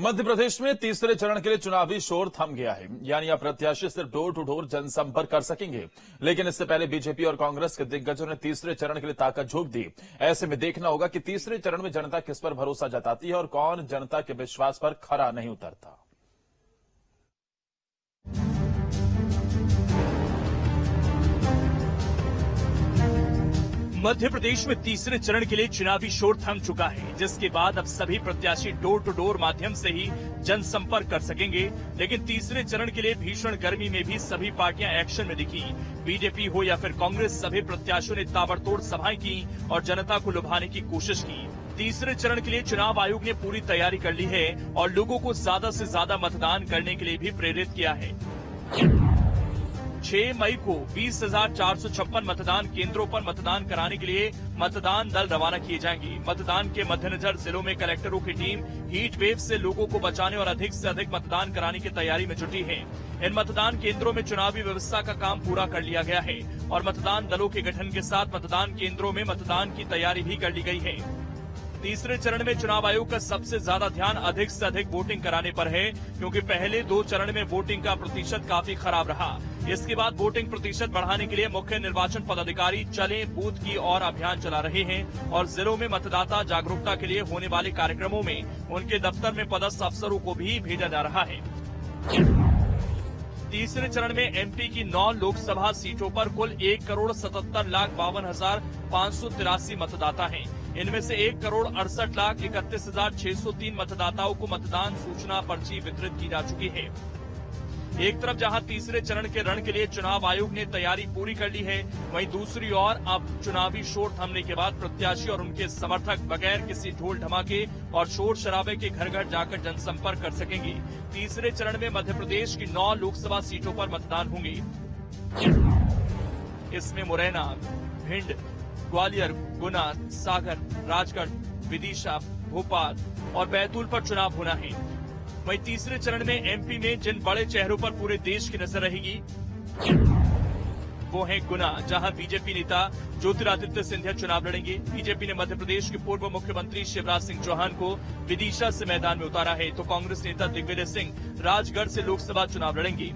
मध्य प्रदेश में तीसरे चरण के लिए चुनावी शोर थम गया है। यानी अब प्रत्याशी सिर्फ डोर टू डोर जनसंपर्क कर सकेंगे। लेकिन इससे पहले बीजेपी और कांग्रेस के दिग्गजों ने तीसरे चरण के लिए ताकत झोंक दी। ऐसे में देखना होगा कि तीसरे चरण में जनता किस पर भरोसा जताती है और कौन जनता के विश्वास पर खरा नहीं उतरता। मध्य प्रदेश में तीसरे चरण के लिए चुनावी शोर थम चुका है, जिसके बाद अब सभी प्रत्याशी डोर टू डोर माध्यम से ही जनसंपर्क कर सकेंगे। लेकिन तीसरे चरण के लिए भीषण गर्मी में भी सभी पार्टियां एक्शन में दिखी। बीजेपी हो या फिर कांग्रेस, सभी प्रत्याशियों ने ताबड़तोड़ सभाएं की और जनता को लुभाने की कोशिश की। तीसरे चरण के लिए चुनाव आयोग ने पूरी तैयारी कर ली है और लोगों को ज्यादा से ज्यादा मतदान करने के लिए भी प्रेरित किया है। 6 मई को 20,456 मतदान केंद्रों पर मतदान कराने के लिए मतदान दल रवाना किए जाएंगे। मतदान के मद्देनजर जिलों में कलेक्टरों की टीम हीट वेव से लोगों को बचाने और अधिक से अधिक मतदान कराने की तैयारी में जुटी है। इन मतदान केंद्रों में चुनावी व्यवस्था का काम पूरा कर लिया गया है और मतदान दलों के गठन के साथ मतदान केंद्रों में मतदान की तैयारी भी कर ली गई है। तीसरे चरण में चुनाव आयोग का सबसे ज्यादा ध्यान अधिक से अधिक वोटिंग कराने पर है, क्योंकि पहले 2 चरण में वोटिंग का प्रतिशत काफी खराब रहा। इसके बाद वोटिंग प्रतिशत बढ़ाने के लिए मुख्य निर्वाचन पदाधिकारी चले बूथ की ओर अभियान चला रहे हैं और जिलों में मतदाता जागरूकता के लिए होने वाले कार्यक्रमों में उनके दफ्तर में पदस्थ अफसरों को भी भेजा जा रहा है। तीसरे चरण में एमपी की 9 लोकसभा सीटों पर कुल 1,77,52,583 मतदाता हैं। इनमें से 1,68,31,603 मतदाताओं को मतदान सूचना पर्ची वितरित की जा चुकी है। एक तरफ जहां तीसरे चरण के रण के लिए चुनाव आयोग ने तैयारी पूरी कर ली है, वहीं दूसरी ओर अब चुनावी शोर थमने के बाद प्रत्याशी और उनके समर्थक बगैर किसी ढोल धमाके और शोर शराबे के घर घर जाकर जनसंपर्क कर सकेंगे। तीसरे चरण में मध्य प्रदेश की 9 लोकसभा सीटों पर मतदान होंगे। इसमें मुरैना, भिंड, ग्वालियर, गुना, सागर, राजगढ़, विदिशा, भोपाल और बैतूल पर चुनाव होना है। वहीं तीसरे चरण में एमपी में जिन बड़े चेहरों पर पूरे देश की नजर रहेगी वो है गुना, जहां बीजेपी नेता ज्योतिरादित्य सिंधिया चुनाव लड़ेंगे। बीजेपी ने मध्य प्रदेश के पूर्व मुख्यमंत्री शिवराज सिंह चौहान को विदिशा से मैदान में उतारा है, तो कांग्रेस नेता दिग्विजय सिंह राजगढ़ से लोकसभा चुनाव लड़ेंगे।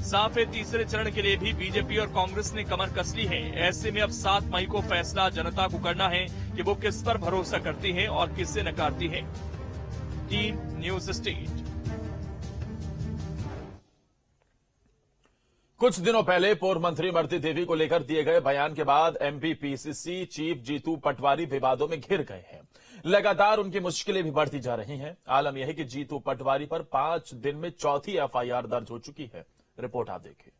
साफ है, तीसरे चरण के लिए भी बीजेपी और कांग्रेस ने कमर कस ली है। ऐसे में अब 7 मई को फैसला जनता को करना है कि वो किस पर भरोसा करती है और किससे नकारती है। Team news state. कुछ दिनों पहले पूर्व मंत्री इमरती देवी को लेकर दिए गए बयान के बाद MP PCC chief Jitu Patwari विवादों में घिर गए हैं। लगातार उनकी मुश्किलें भी बढ़ती जा रही हैं। आलम यह है कि जीतू पटवारी पर 5 दिन में चौथी एफआईआर दर्ज हो चुकी है। रिपोर्ट आप देखिए।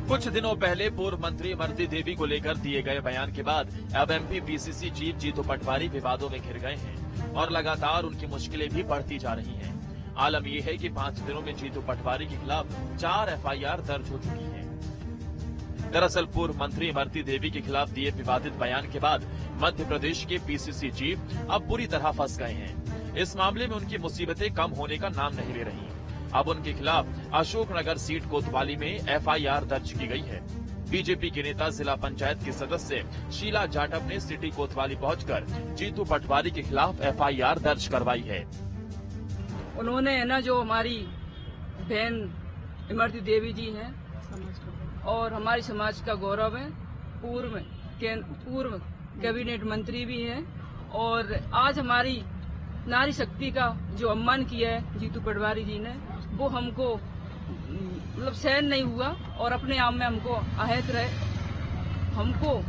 कुछ दिनों पहले पूर्व मंत्री इमरती देवी को लेकर दिए गए बयान के बाद अब MP PCC chief Jitu Patwari विवादों में घिर गए हैं और लगातार उनकी मुश्किलें भी बढ़ती जा रही हैं। आलम यह है कि 5 दिनों में जीतू पटवारी के खिलाफ 4 एफआईआर दर्ज हो चुकी है। दरअसल पूर्व मंत्री इमरती देवी के खिलाफ दिए विवादित बयान के बाद मध्य प्रदेश के पीसीसी चीफ अब बुरी तरह फंस गए हैं। इस मामले में उनकी मुसीबतें कम होने का नाम नहीं ले रही। अब उनके खिलाफ अशोकनगर सीट कोतवाली में एफआईआर दर्ज की गई है। बीजेपी के नेता जिला पंचायत की सदस्य शीला जाटव ने सिटी कोतवाली पहुंचकर जीतू पटवारी के खिलाफ एफआईआर दर्ज करवाई है। उन्होंने है ना, जो हमारी बहन इमरती देवी जी हैं और हमारी समाज का गौरव है, पूर्व कैबिनेट मंत्री भी हैं, और आज हमारी नारी शक्ति का जो अपमान किया है जीतू पटवारी जी ने, वो हमको मतलब सहन नहीं हुआ और अपने आप में हमको आहत रहे। हमको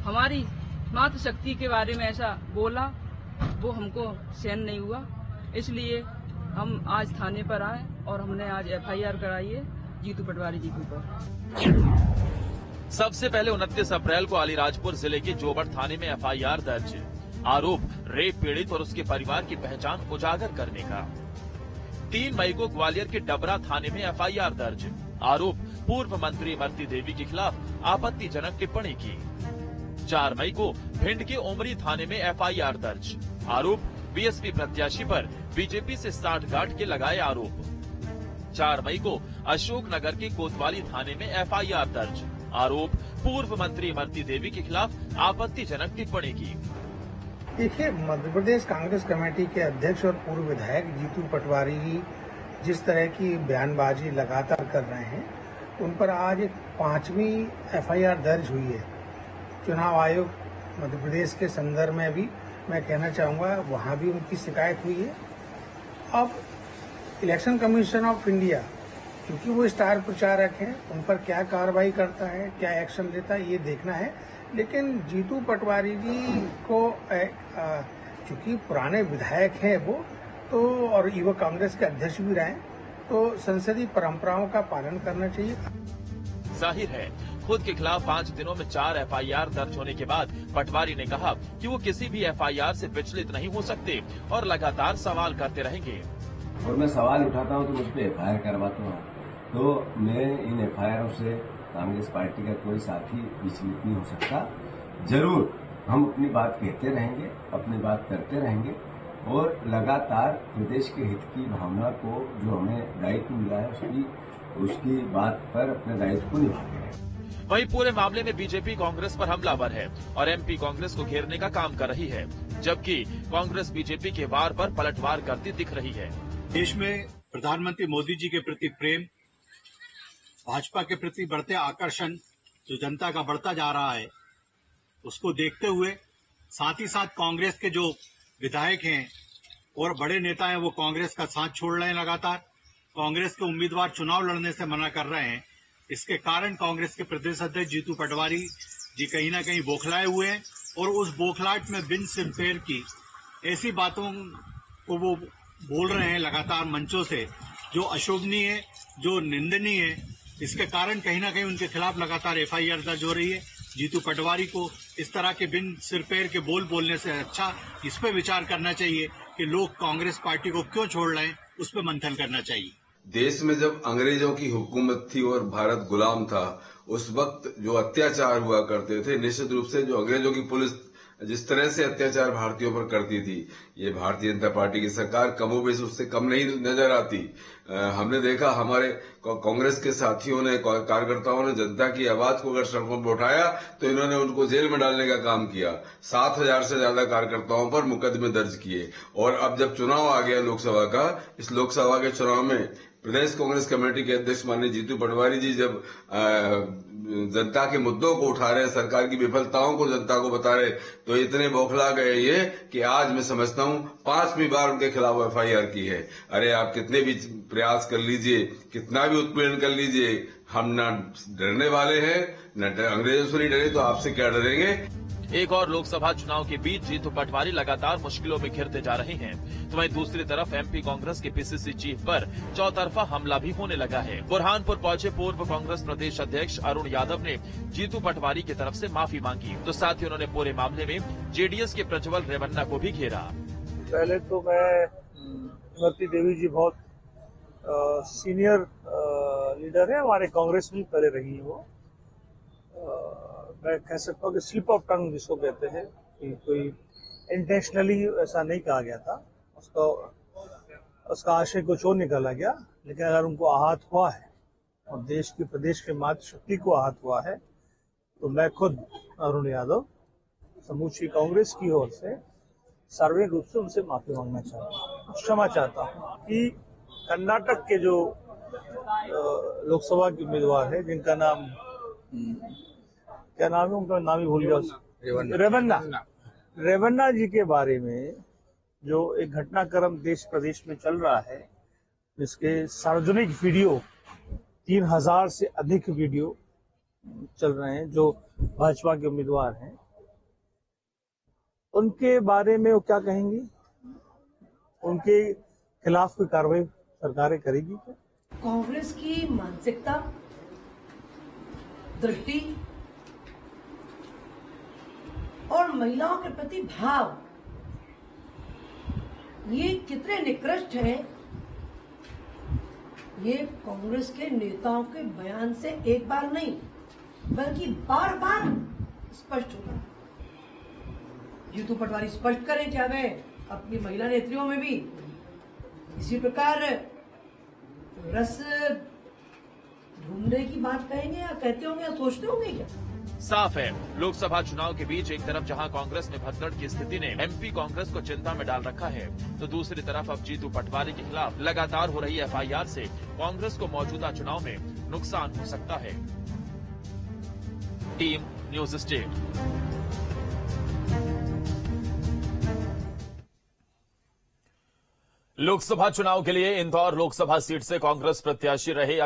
हमारी मातृशक्ति के बारे में ऐसा बोला, वो हमको सहन नहीं हुआ। इसलिए हम आज थाने पर आए और हमने आज एफआईआर कराई है जीतू पटवारी जी के ऊपर। सबसे पहले 29 अप्रैल को अलीराजपुर जिले के जोबड़ थाने में एफआईआर दर्ज। आरोप रेप पीड़ित और उसके परिवार की पहचान उजागर करने का। 3 मई को ग्वालियर के डबरा थाने में एफआईआर दर्ज। आरोप पूर्व मंत्री इमरती देवी के खिलाफ आपत्तिजनक टिप्पणी की। 4 मई को भिंड के उमरी थाने में एफआईआर दर्ज। आरोप बीएसपी प्रत्याशी पर बीजेपी से साठगांठ के लगाए आरोप। 4 मई को अशोकनगर के कोतवाली थाने में एफआईआर दर्ज। आरोप पूर्व मंत्री इमरती देवी के खिलाफ आपत्तिजनक टिप्पणी की। देखिए, मध्य प्रदेश कांग्रेस कमेटी के अध्यक्ष और पूर्व विधायक जीतू पटवारी जी जिस तरह की बयानबाजी लगातार कर रहे हैं, उन पर आज एक 5वीं एफआईआर दर्ज हुई है। चुनाव आयोग मध्य प्रदेश के संदर्भ में भी मैं कहना चाहूंगा, वहां भी उनकी शिकायत हुई है। अब इलेक्शन कमीशन ऑफ इंडिया, क्योंकि वो स्टार प्रचारक हैं, उन पर क्या कार्रवाई करता है, क्या एक्शन लेता है, ये देखना है। लेकिन जीतू पटवारी जी को चूंकि पुराने विधायक हैं वो तो, और युवक कांग्रेस के अध्यक्ष भी रहे, तो संसदीय परंपराओं का पालन करना चाहिए। जाहिर है, खुद के खिलाफ 5 दिनों में 4 एफआईआर दर्ज होने के बाद पटवारी ने कहा कि वो किसी भी एफआईआर से विचलित नहीं हो सकते और लगातार सवाल करते रहेंगे। और मैं सवाल उठाता हूं तो मुझ पर एफआईआर करवाता हूं, तो मैं इन एफआईआरों से कांग्रेस पार्टी का कोई साथी विचलित नहीं हो सकता। जरूर हम अपनी बात कहते रहेंगे, अपनी बात करते रहेंगे और लगातार प्रदेश के हित की भावना को, जो हमें दायित्व मिला है, उसकी बात पर अपने दायित्व को निभाते रहेंगे। वहीं पूरे मामले में बीजेपी कांग्रेस पर हमलावर है और एमपी कांग्रेस को घेरने का काम कर रही है, जबकि कांग्रेस बीजेपी के वार पर पलटवार करती दिख रही है। देश में प्रधानमंत्री मोदी जी के प्रति प्रेम, भाजपा के प्रति बढ़ते आकर्षण जो जनता का बढ़ता जा रहा है, उसको देखते हुए साथ ही साथ कांग्रेस के जो विधायक हैं और बड़े नेता हैं, वो कांग्रेस का साथ छोड़ रहे हैं। लगातार कांग्रेस के उम्मीदवार चुनाव लड़ने से मना कर रहे हैं। इसके कारण कांग्रेस के प्रदेश अध्यक्ष जीतू पटवारी जी कहीं न कहीं बौखलाए हुए हैं और उस बौखलाहट में बिन सिर पैर की ऐसी बातों को वो बोल रहे हैं लगातार मंचों से, जो अशोभनीय है, जो निंदनीय है। इसके कारण कहीं न कहीं उनके खिलाफ लगातार एफआईआर दर्ज हो रही है। जीतू पटवारी को इस तरह के बिन सिर पैर के बोल बोलने से अच्छा इस पर विचार करना चाहिए कि लोग कांग्रेस पार्टी को क्यों छोड़ रहे हैं, उस पर मंथन करना चाहिए। देश में जब अंग्रेजों की हुकूमत थी और भारत गुलाम था, उस वक्त जो अत्याचार हुआ करते थे, निश्चित रूप से जो अंग्रेजों की पुलिस जिस तरह से अत्याचार भारतीयों पर करती थी, ये भारतीय जनता पार्टी की सरकार कमोबेश उससे कम नहीं नजर आती। हमने देखा हमारे कांग्रेस के साथियों ने, कार्यकर्ताओं ने जनता की आवाज को अगर सड़कों पर उठाया तो इन्होंने उनको जेल में डालने का काम किया। 7,000 से ज्यादा कार्यकर्ताओं पर मुकदमे दर्ज किए। और अब जब चुनाव आ गया लोकसभा का, इस लोकसभा के चुनाव में प्रदेश कांग्रेस कमेटी के अध्यक्ष माननीय जीतू पटवारी जी जब जनता के मुद्दों को उठा रहे, सरकार की विफलताओं को जनता को बता रहे, तो इतने बौखला गए ये कि आज मैं समझता हूं 5वीं बार उनके खिलाफ एफआईआर की है। अरे आप कितने भी प्रयास कर लीजिए, कितना भी उत्पीड़न कर लीजिए, हम न डरने वाले हैं, न अंग्रेजों से नहीं डरे तो आपसे क्या डरेंगे। एक और लोकसभा चुनाव के बीच जीतू पटवारी लगातार मुश्किलों में घिरते जा रहे हैं, तो वहीं दूसरी तरफ एमपी कांग्रेस के पीसीसी चीफ पर चौतरफा हमला भी होने लगा है। बुरहानपुर पहुंचे पूर्व कांग्रेस प्रदेश अध्यक्ष अरुण यादव ने जीतू पटवारी की तरफ से माफी मांगी, तो साथ ही उन्होंने पूरे मामले में जेडीएस के प्रज्वल रेवन्ना को भी घेरा। पहले तो मैं इमरती देवी जी बहुत सीनियर लीडर है, हमारे कांग्रेस में पहले रही है वो। मैं कह सकता हूँ कि स्लिप ऑफ टंग जिसको कहते हैं, कि कोई इंटेंशनली ऐसा नहीं कहा गया था, उसका आशय कुछ और निकाला गया। लेकिन अगर उनको आहत हुआ है और देश की प्रदेश के मातृशक्ति को आहत हुआ है, तो मैं खुद अरुण यादव समूची कांग्रेस की ओर से सार्वजनिक रूप से उनसे माफी मांगना चाहता हूँ, क्षमा चाहता हूँ कि कर्नाटक के जो लोकसभा के उम्मीदवार है, जिनका नाम क्या नाम है, उनका नाम ही भूल गया, रेवन्ना जी के बारे में जो एक घटनाक्रम देश प्रदेश में चल रहा है, जिसके सार्वजनिक वीडियो 3000 से अधिक वीडियो चल रहे हैं, जो भाजपा के उम्मीदवार हैं, उनके बारे में वो क्या कहेंगी? उनके खिलाफ कोई कार्रवाई सरकारें करेगी क्या? कांग्रेस की मानसिकता, दृष्टि और महिलाओं के प्रति भाव, ये कितने निकृष्ट हैं, ये कांग्रेस के नेताओं के बयान से एक बार नहीं बल्कि बार बार स्पष्ट होगा। जीतू पटवारी स्पष्ट करें क्या वे अपनी महिला नेत्रियों में भी इसी प्रकार रस ढूंढने सुनने की बात कहेंगे या कहते होंगे या सोचते होंगे क्या? साफ है, लोकसभा चुनाव के बीच एक तरफ जहां कांग्रेस में भगदड़ की स्थिति ने एमपी कांग्रेस को चिंता में डाल रखा है, तो दूसरी तरफ अब जीतू पटवारी के खिलाफ लगातार हो रही एफआईआर से कांग्रेस को मौजूदा चुनाव में नुकसान हो सकता है। Team news state. लोकसभा चुनाव के लिए इंदौर लोकसभा सीट से कांग्रेस प्रत्याशी रहे